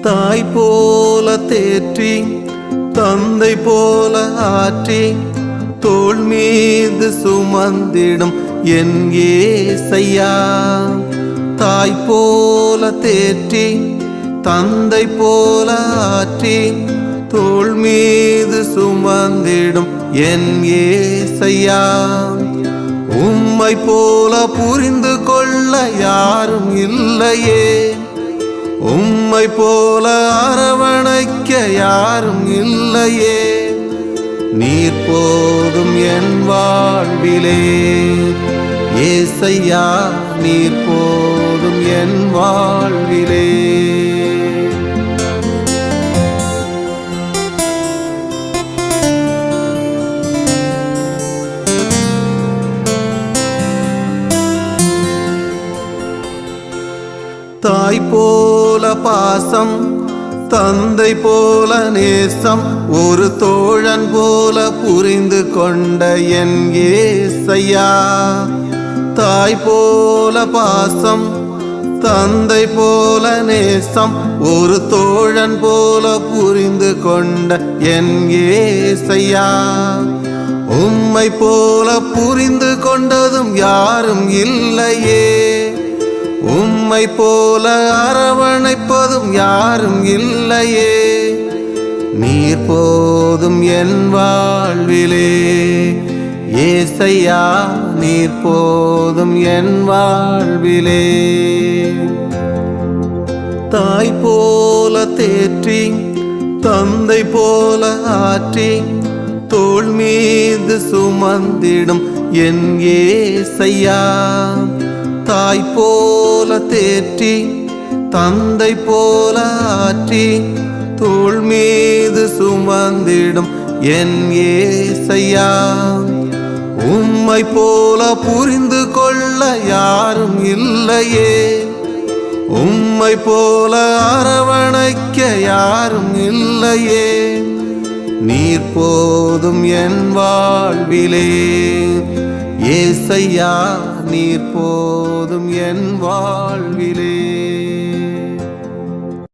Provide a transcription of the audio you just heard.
தாய் போல தேற்றி தந்தை போல ஆற்றி தோள் மீது சுமந்திடும் என் ஏசையா. தாய் போல தேற்றி தந்தை போல ஆற்றி தோள் மீது சுமந்திடும் என் ஏசையா. உம்மை போல புரிந்து கொள்ள யாரும் இல்லையே, உம்மை போல அரவணைக்க யாரும் இல்லையே. நீர் போதும் என் வாழ்விலே ஏசையா, நீர் போதும் என் வாழ்விலே. தாய் போல பாசம் தந்தை போல நேசம் ஒரு தோழன் போல புரிந்து கொண்ட என் ஏசையா. தாய் போல பாசம் தந்தை போல நேசம் ஒரு தோழன் போல புரிந்து கொண்ட என் ஏசையா. உம்மை போல புரிந்து கொண்டதும் யாரும் இல்லையே, உம்மை போல அரவணைப்பதும் யாரும் இல்லையே. நீர் போதும் என் வாழ்விலே ஏசையா, நீர் போதும் என் வாழ்விலே. தாய் போல தேற்றி தந்தை போல ஆற்றி தோள் மீது சுமந்திடும் என் ஏசையா. தாய் போல தேற்றி தந்தை போல ஆற்றி தோள் மீது சுமந்திடும் என் ஏசையா. உம்மை போல புரிந்து கொள்ள யாரும் இல்லையே, உம்மை போல அரவணைக்க யாரும் இல்லையே. நீர் போதும் என் வாழ்விலே ஏசையா, நீர் போதும் என் வாழ்விலே.